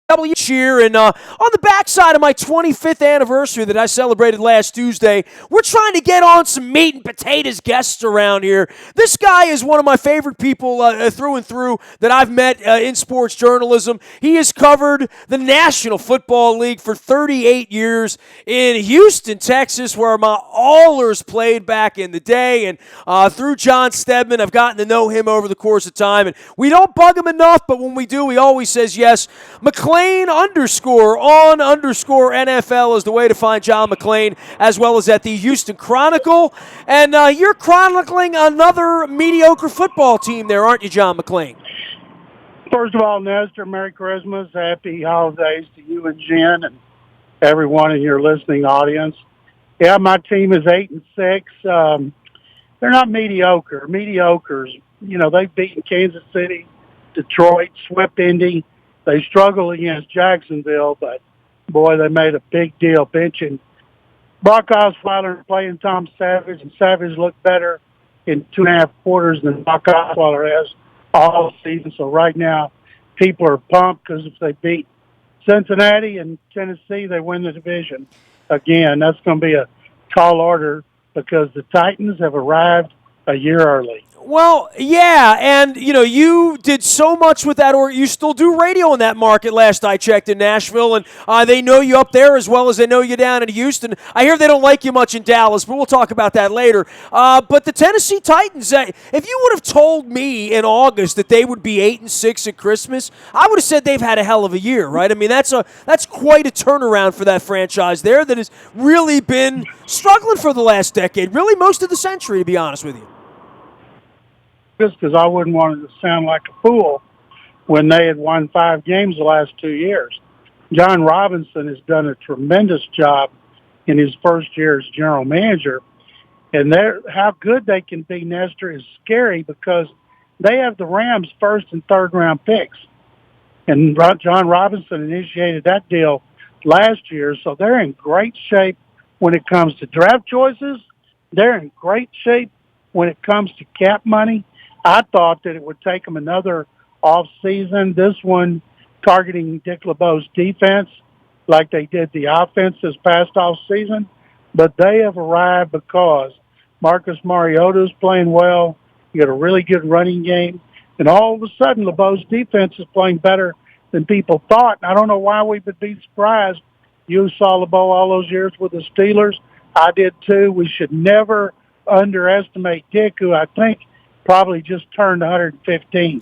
W cheer, and on the backside of my 25th anniversary that I celebrated last Tuesday, we're trying to get on some meat and potatoes guests around here. This guy is one of my favorite people through and through that I've met in sports journalism. He has covered the National Football League for 38 years in Houston, Texas, where my Allers played back in the day, and through John Stedman, I've gotten to know him over the course of time, and we don't bug him enough, but when we do, he always says yes. McLean _on_NFL is the way to find John McLean, as well as at the Houston Chronicle. And you're chronicling another mediocre football team there, aren't you, John McLean? First of all, Nestor, Merry Christmas, Happy Holidays to you and Jen and everyone in your listening audience. Yeah, my team is 8-6. They're not mediocre. Mediocres, they've beaten Kansas City, Detroit, swept Indy. They struggled against Jacksonville, but, boy, they made a big deal benching Brock Osweiler and playing Tom Savage, and Savage looked better in 2.5 quarters than Brock Osweiler has all season. So right now, people are pumped because if they beat Cincinnati and Tennessee, they win the division. Again, that's going to be a tall order because the Titans have arrived a year early. Well, yeah, and, you did so much with that, or you still do radio in that market last I checked in Nashville, and they know you up there as well as they know you down in Houston. I hear they don't like you much in Dallas, but we'll talk about that later. But the Tennessee Titans, if you would have told me in August that they would be 8-6 at Christmas, I would have said they've had a hell of a year, right? I mean, that's quite a turnaround for that franchise there that has really been struggling for the last decade, really most of the century, to be honest with you. Because I wouldn't want it to sound like a fool when they had won 5 games the last 2 years. John Robinson has done a tremendous job in his first year as general manager. And how good they can be, Nestor, is scary because they have the Rams' first and third round picks. And John Robinson initiated that deal last year, so they're in great shape when it comes to draft choices. They're in great shape when it comes to cap money. I thought that it would take them another off season. This one targeting Dick LeBeau's defense like they did the offense this past off season. But they have arrived because Marcus Mariota is playing well. You got a really good running game. And all of a sudden, LeBeau's defense is playing better than people thought. And I don't know why we would be surprised. You saw LeBeau all those years with the Steelers. I did too. We should never underestimate Dick, who I think probably just turned 115.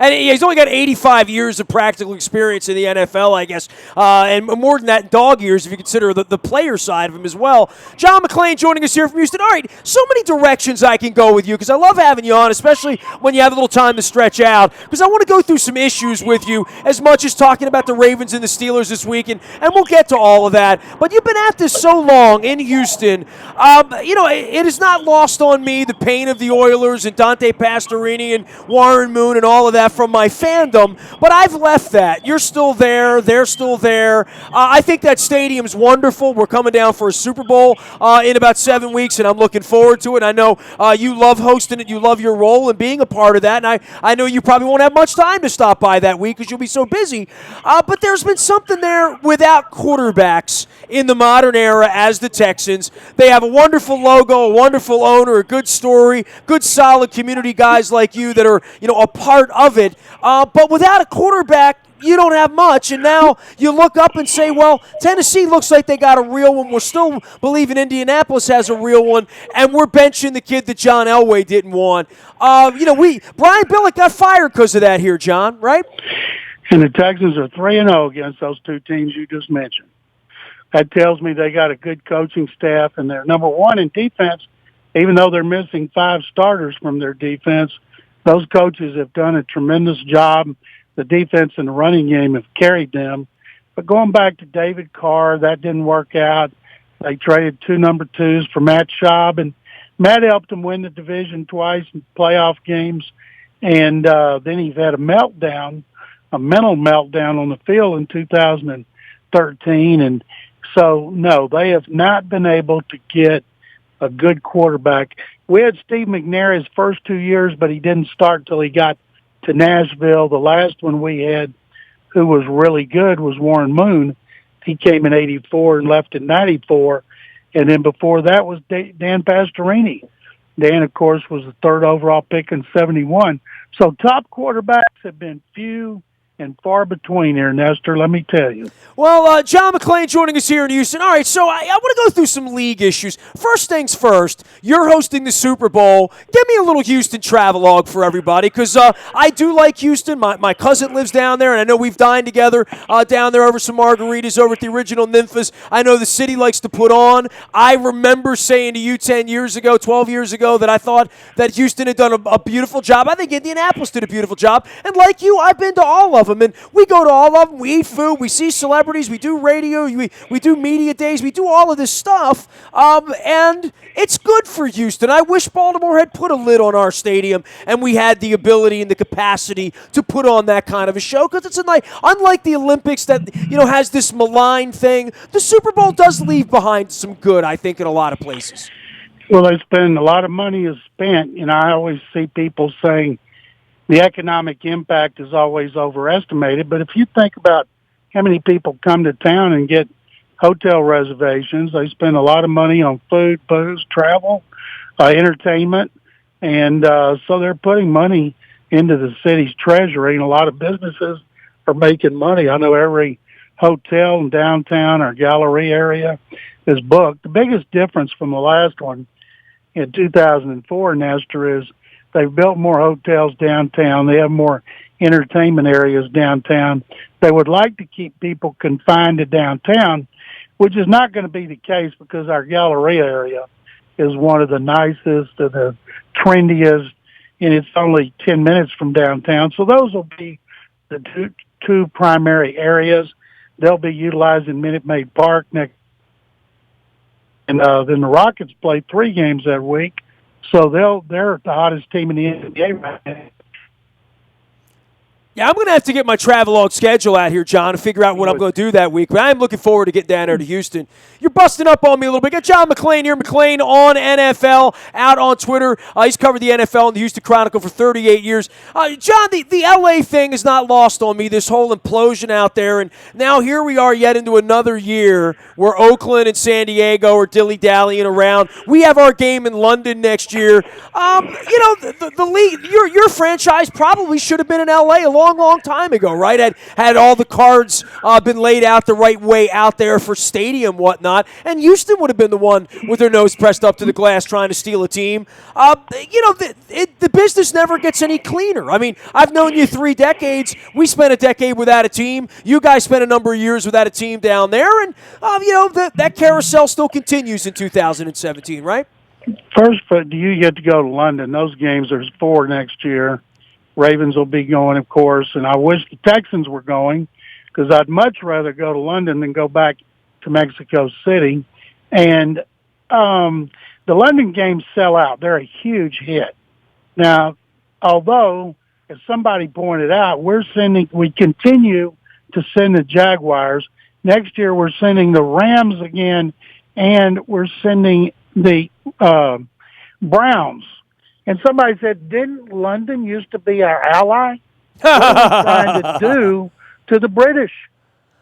And he's only got 85 years of practical experience in the NFL, I guess, and more than that, dog years if you consider the player side of him as well. John McLean joining us here from Houston. All right, so many directions I can go with you because I love having you on, especially when you have a little time to stretch out, because I want to go through some issues with you as much as talking about the Ravens and the Steelers this week, and we'll get to all of that. But you've been at this so long in Houston. It is not lost on me the pain of the Oilers and Dante Pastorini and Warren Moon and all of that from my fandom, but I've left that. You're still there. They're still there. I think that stadium's wonderful. We're coming down for a Super Bowl in about 7 weeks, and I'm looking forward to it. I know you love hosting it. You love your role and being a part of that, and I know you probably won't have much time to stop by that week because you'll be so busy, but there's been something there without quarterbacks in the modern era as the Texans. They have a wonderful logo, a wonderful owner, a good story, good solid community guys like you that are a part of it. But without a quarterback, you don't have much. And now you look up and say, well, Tennessee looks like they got a real one. We're still believing Indianapolis has a real one, and we're benching the kid that John Elway didn't want. Brian Billick got fired because of that here, John, right? And the Texans are 3-0 against those two teams you just mentioned. That tells me they got a good coaching staff, and they're number one in defense. Even though they're missing 5 starters from their defense, those coaches have done a tremendous job. The defense and the running game have carried them. But going back to David Carr, that didn't work out. They traded 2 number 2s for Matt Schaub, and Matt helped them win the division twice in playoff games. And then he's had a mental meltdown on the field in 2013. And so, no, they have not been able to get a good quarterback. We had Steve McNair his first 2 years, but he didn't start till he got to Nashville. The last one we had who was really good was Warren Moon. He came in 84 and left in 94. And then before that was Dan Pastorini. Dan, of course, was the third overall pick in 71. So top quarterbacks have been few and far between here, Nestor, let me tell you. Well, John McClain joining us here in Houston. All right, so I want to go through some league issues. First things first, you're hosting the Super Bowl. Give me a little Houston travelogue for everybody, because I do like Houston. My cousin lives down there, and I know we've dined together down there over some margaritas over at the original Nymphas. I know the city likes to put on. I remember saying to you 10 years ago, 12 years ago, that I thought that Houston had done a beautiful job. I think Indianapolis did a beautiful job. And like you, I've been to all of them, and we go to all of them. We eat food. We see celebrities. We do radio. We do media days. We do all of this stuff, and it's good for Houston. I wish Baltimore had put a lid on our stadium, and we had the ability and the capacity to put on that kind of a show, because it's unlike the Olympics that has this malign thing. The Super Bowl does leave behind some good, I think, in a lot of places. Well, they spend a lot of money is spent. I always see people saying the economic impact is always overestimated. But if you think about how many people come to town and get hotel reservations, they spend a lot of money on food, booze, travel, entertainment. And so they're putting money into the city's treasury, and a lot of businesses are making money. I know every hotel in downtown or gallery area is booked. The biggest difference from the last one in 2004, Nestor, is they've built more hotels downtown. They have more entertainment areas downtown. They would like to keep people confined to downtown, which is not going to be the case because our Galleria area is one of the nicest and the trendiest, and it's only 10 minutes from downtown. So those will be the two primary areas. They'll be utilizing Minute Maid Park next. And then the Rockets play 3 games that week. So they're the hottest team in the NBA right now. Yeah, I'm going to have to get my travelogue schedule out here, John, and figure out what I'm going to do that week. But I'm looking forward to getting down there to Houston. You're busting up on me a little bit. Got John McClain here, McClain on NFL, out on Twitter. He's covered the NFL and the Houston Chronicle for 38 years. John, the L.A. thing is not lost on me, this whole implosion out there. And now here we are yet into another year where Oakland and San Diego are dilly-dallying around. We have our game in London next year. The league, your franchise probably should have been in L.A. a long time ago, right? Had all the cards been laid out the right way out there for stadium, whatnot, and Houston would have been the one with their nose pressed up to the glass trying to steal a team. The business never gets any cleaner. I mean, I've known you 3 decades. We spent a decade without a team. You guys spent a number of years without a team down there, and that carousel still continues in 2017, right? First, do you get to go to London? Those games, there's 4 next year. Ravens will be going, of course, and I wish the Texans were going because I'd much rather go to London than go back to Mexico City. And the London games sell out. They're a huge hit. Now, although, as somebody pointed out, we continue to send the Jaguars. Next year we're sending the Rams again, and we're sending the Browns. And somebody said, didn't London used to be our ally? What are we trying to do to the British?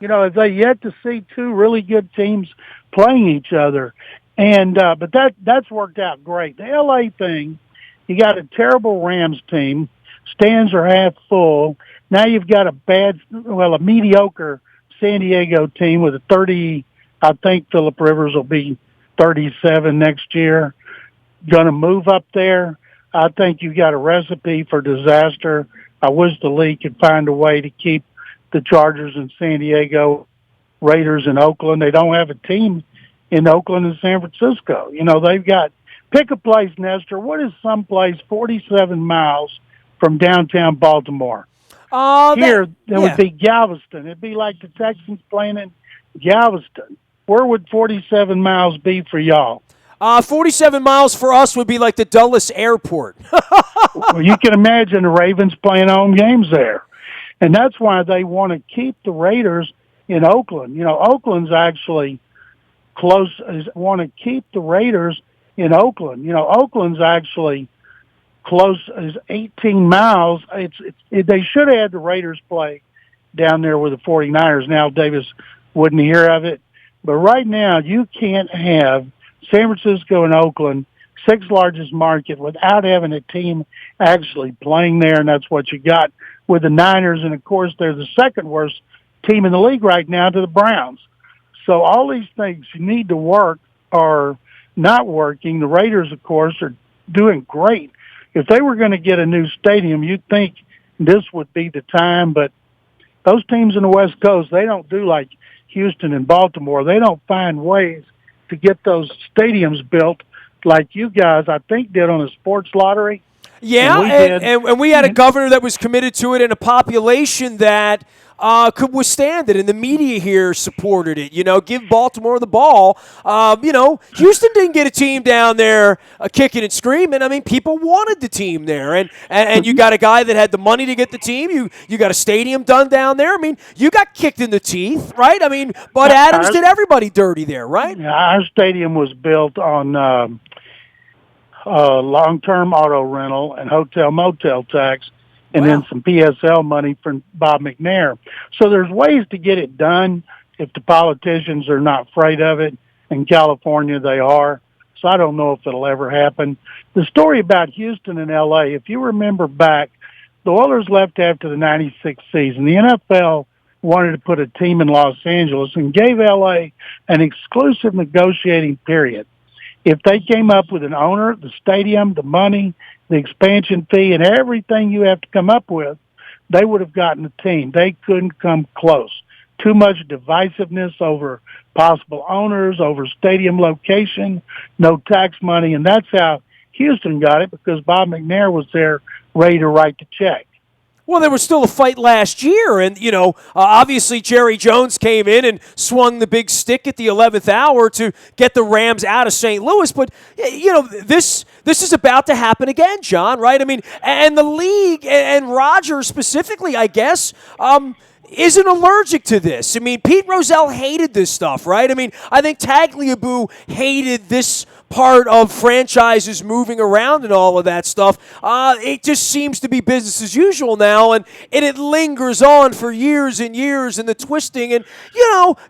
They yet to see 2 really good teams playing each other. And but that's worked out great. The L.A. thing, you got a terrible Rams team. Stands are half full. Now you've got a mediocre San Diego team with a 30, I think Phillip Rivers will be 37 next year. Going to move up there. I think you've got a recipe for disaster. I wish the league could find a way to keep the Chargers in San Diego, Raiders in Oakland. They don't have a team in Oakland and San Francisco. They've got – pick a place, Nestor. What is someplace 47 miles from downtown Baltimore? Here, there would be Galveston. It'd be like the Texans playing in Galveston. Where would 47 miles be for y'all? 47 miles for us would be like the Dulles Airport. Well, you can imagine the Ravens playing home games there. And that's why they want to keep the Raiders in Oakland. Oakland's actually close. Want to keep the Raiders in Oakland. Oakland's actually close as 18 miles. They should have had the Raiders play down there with the 49ers. Now Davis wouldn't hear of it. But right now, you can't have San Francisco and Oakland, sixth largest market, without having a team actually playing there, and that's what you got with the Niners. And, of course, they're the second worst team in the league right now to the Browns. So all these things you need to work are not working. The Raiders, of course, are doing great. If they were going to get a new stadium, you'd think this would be the time, but those teams in the West Coast, they don't do like Houston and Baltimore. They don't find ways to get those stadiums built like you guys, I think, did on a sports lottery. Yeah, and we had a governor that was committed to it and a population that could withstand it, and the media here supported it. Give Baltimore the ball. Houston didn't get a team down there kicking and screaming. I mean, people wanted the team there, and you got a guy that had the money to get the team. You got a stadium done down there. I mean, you got kicked in the teeth, right? I mean, Bud Adams did everybody dirty there, right? Our stadium was built on long-term auto rental and hotel-motel tax, and then some PSL money from Bob McNair. So there's ways to get it done if the politicians are not afraid of it. In California, they are. So I don't know if it'll ever happen. The story about Houston and L.A., if you remember back, the Oilers left after the 96 season. The NFL wanted to put a team in Los Angeles and gave L.A. an exclusive negotiating period. If they came up with an owner, the stadium, the money, the expansion fee, and everything you have to come up with, they would have gotten a team. They couldn't come close. Too much divisiveness over possible owners, over stadium location, no tax money, and that's how Houston got it, because Bob McNair was there ready to write the check. Well, there was still a fight last year, and, obviously Jerry Jones came in and swung the big stick at the 11th hour to get the Rams out of St. Louis. But, this is about to happen again, John, right? I mean, and the league, and Rodgers specifically, I guess, isn't allergic to this. I mean, Pete Rozelle hated this stuff, right? I mean, I think Tagliabue hated this part of franchises moving around and all of that stuff. It just seems to be business as usual now, and it lingers on for years and years, and the twisting. And,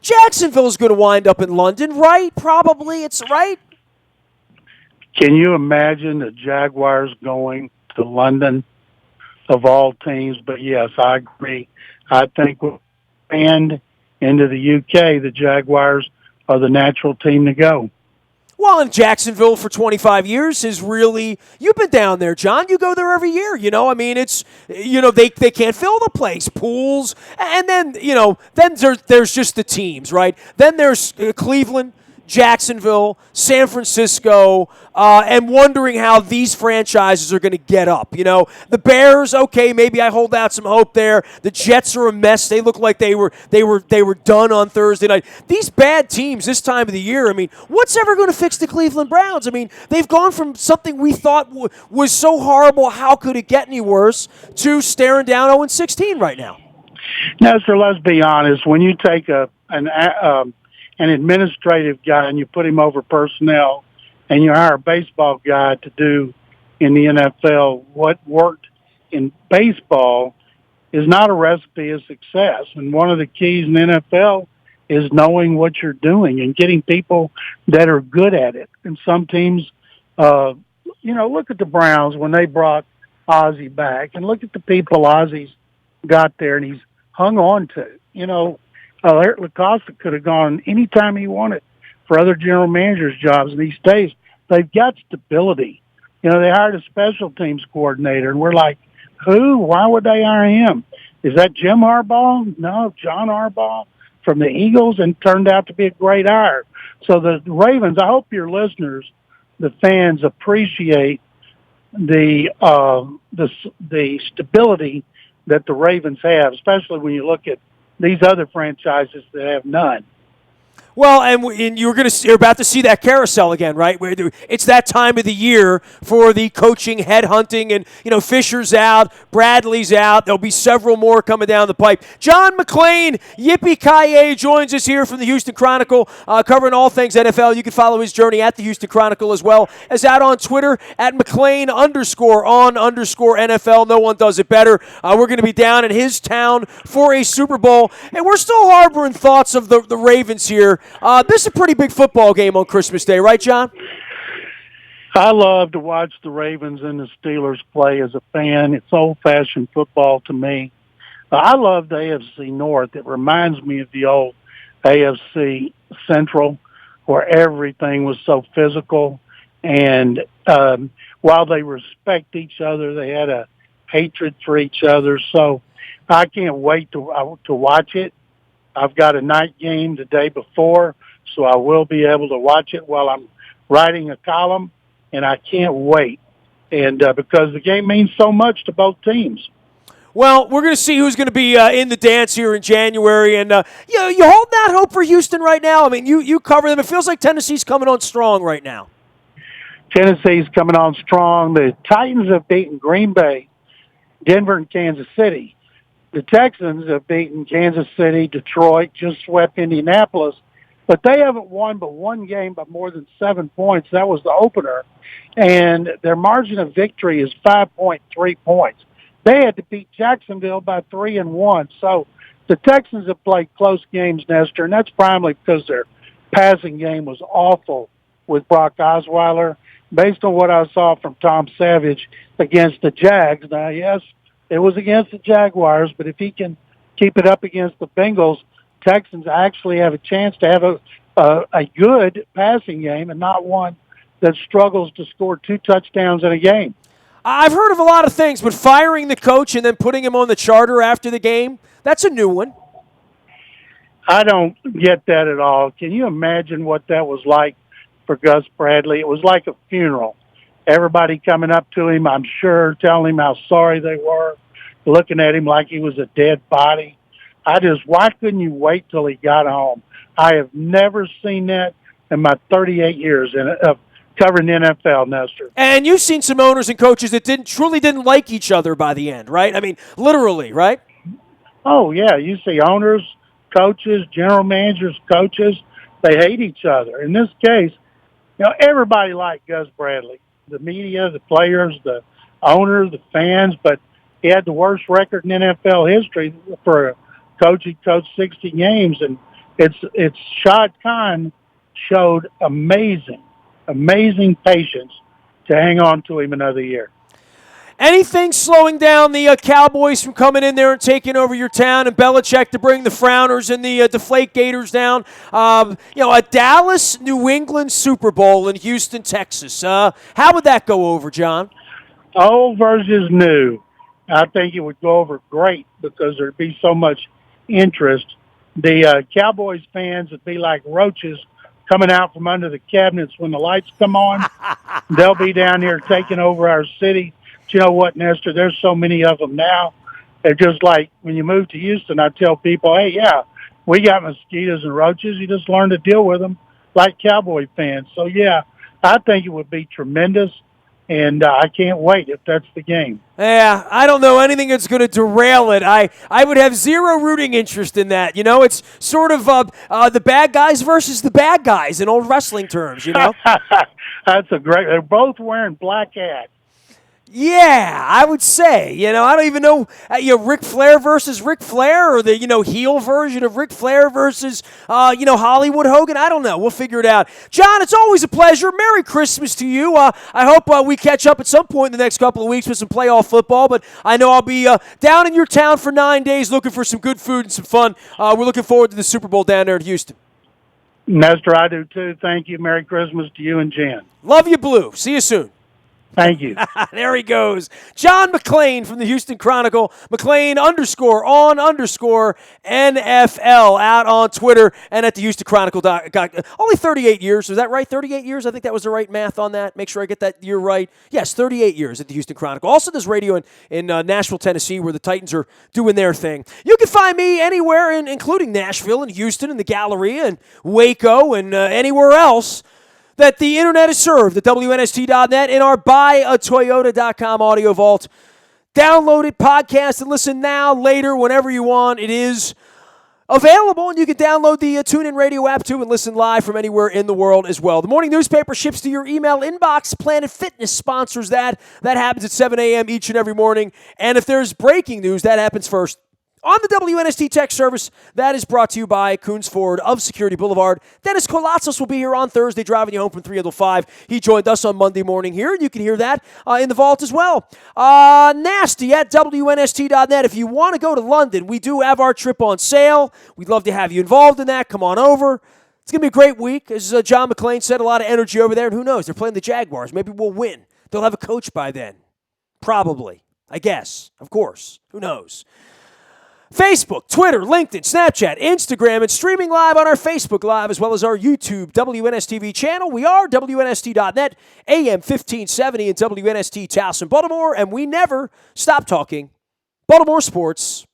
Jacksonville's going to wind up in London, right? Probably, it's right. Can you imagine the Jaguars going to London, of all teams? But, yes, I agree. I think we'll expand into the UK. The Jaguars are the natural team to go. Well, in Jacksonville for 25 years is really, you've been down there, John. You go there every year, I mean, it's, they can't fill the place, pools, and then, then there's just the teams, right? Then there's Cleveland, Jacksonville, San Francisco, and wondering how these franchises are going to get up. The Bears, okay, maybe I hold out some hope there. The Jets are a mess. They look like they were done on Thursday night. These bad teams this time of the year, I mean, what's ever going to fix the Cleveland Browns? I mean, they've gone from something we thought was so horrible, how could it get any worse, to staring down 0-16 right now. No, sir, let's be honest. When you take an administrative guy and you put him over personnel, and you hire a baseball guy to do in the NFL what worked in baseball, is not a recipe of success. And one of the keys in the NFL is knowing what you're doing and getting people that are good at it. And some teams, look at the Browns when they brought Ozzie back, and look at the people Ozzie's got there and he's hung on to. Eric LaCosta could have gone anytime he wanted for other general managers' jobs these days. They've got stability. They hired a special teams coordinator, and we're like, who? Why would they hire him? Is that Jim Harbaugh? No, John Harbaugh from the Eagles, and turned out to be a great hire. So the Ravens, I hope your listeners, the fans, appreciate the stability that the Ravens have, especially when you look at these other franchises that have none. Well, and you're about to see that carousel again, right? Where it's that time of the year for the coaching headhunting, and Fisher's out, Bradley's out. There'll be several more coming down the pipe. John McClain, yippee-ki-yay, joins us here from the Houston Chronicle, covering all things NFL. You can follow his journey at the Houston Chronicle as well as out on Twitter at McClain_on_NFL. No one does it better. We're going to be down in his town for a Super Bowl, and we're still harboring thoughts of the Ravens here. This is a pretty big football game on Christmas Day, right, John? I love to watch the Ravens and the Steelers play as a fan. It's old-fashioned football to me. I love the AFC North. It reminds me of the old AFC Central, where everything was so physical. And while they respect each other, they had a hatred for each other. So I can't wait to watch it. I've got a night game the day before, so I will be able to watch it while I'm writing a column, and I can't wait. And because the game means so much to both teams. Well, we're going to see who's going to be in the dance here in January, and you hold that hope for Houston right now. I mean, you cover them. It feels like Tennessee's coming on strong right now. Tennessee's coming on strong. The Titans have beaten Green Bay, Denver, and Kansas City. The Texans have beaten Kansas City, Detroit, just swept Indianapolis, but they haven't won but one game by more than 7 points. That was the opener, and their margin of victory is 5.3 points. They had to beat Jacksonville by 3-1. So the Texans have played close games, Nestor, and that's primarily because their passing game was awful with Brock Osweiler. Based on what I saw from Tom Savage against the Jags, now, yes, it was against the Jaguars, but if he can keep it up against the Bengals, Texans actually have a chance to have a good passing game and not one that struggles to score 2 touchdowns in a game. I've heard of a lot of things, but firing the coach and then putting him on the charter after the game, that's a new one. I don't get that at all. Can you imagine what that was like for Gus Bradley? It was like a funeral. Everybody coming up to him, I'm sure, telling him how sorry they were, looking at him like he was a dead body. Why couldn't you wait till he got home? I have never seen that in my 38 years of covering the NFL, Nestor. And you've seen some owners and coaches that truly didn't like each other by the end, right? I mean, literally, right? Oh, yeah. You see owners, coaches, general managers, coaches, they hate each other. In this case, everybody liked Gus Bradley. The media, the players, the owners, the fans, but he had the worst record in NFL history for a coach. He coached 60 games, and it's Shad Khan showed amazing patience to hang on to him another year. Anything slowing down the Cowboys from coming in there and taking over your town, and Belichick to bring the Frowners and the Deflate Gators down? A Dallas, New England Super Bowl in Houston, Texas. How would that go over, John? Old versus new. I think it would go over great because there'd be so much interest. The Cowboys fans would be like roaches coming out from under the cabinets when the lights come on. They'll be down here taking over our city. But you know what, Nestor? There's so many of them now. They're just like when you move to Houston, I tell people, hey, yeah, we got mosquitoes and roaches. You just learn to deal with them like Cowboy fans. So, yeah, I think it would be tremendous. And I can't wait if that's the game. Yeah, I don't know anything that's going to derail it. I would have zero rooting interest in that. It's sort of the bad guys versus the bad guys in old wrestling terms, That's a great – they're both wearing black hats. Yeah, I would say. I don't even know, Ric Flair versus Ric Flair, or the, heel version of Ric Flair versus, Hollywood Hogan. I don't know. We'll figure it out. John, it's always a pleasure. Merry Christmas to you. I hope we catch up at some point in the next couple of weeks with some playoff football, but I know I'll be down in your town for 9 days looking for some good food and some fun. We're looking forward to the Super Bowl down there in Houston. Nestor, I do too. Thank you. Merry Christmas to you and Jen. Love you, Blue. See you soon. Thank you. There he goes. John McClain from the Houston Chronicle. McClain _on_NFL out on Twitter and at the Houston Chronicle. Only 38 years. Was that right? 38 years? I think that was the right math on that. Make sure I get that year right. Yes, 38 years at the Houston Chronicle. Also does radio in Nashville, Tennessee, where the Titans are doing their thing. You can find me anywhere, including Nashville and Houston and the Galleria and Waco and anywhere else that the internet is served at WNST.net in our buyatoyota.com audio vault. Download it, podcast, and listen now, later, whenever you want. It is available, and you can download the TuneIn Radio app, too, and listen live from anywhere in the world as well. The morning newspaper ships to your email inbox. Planet Fitness sponsors that. That happens at 7 a.m. each and every morning. And if there's breaking news, that happens first on the WNST text service. That is brought to you by Coons Ford of Security Boulevard. Dennis Kolatzos will be here on Thursday, driving you home from 3 until 5. He joined us on Monday morning here, and you can hear that in the vault as well. Nasty at WNST.net. If you want to go to London, we do have our trip on sale. We'd love to have you involved in that. Come on over. It's going to be a great week. As John McClain said, a lot of energy over there, and who knows? They're playing the Jaguars. Maybe we'll win. They'll have a coach by then. Probably. I guess. Of course. Who knows? Facebook, Twitter, LinkedIn, Snapchat, Instagram, and streaming live on our Facebook Live as well as our YouTube WNSTV channel. We are WNST.net, AM 1570 and WNST Towson, Baltimore, and we never stop talking Baltimore sports.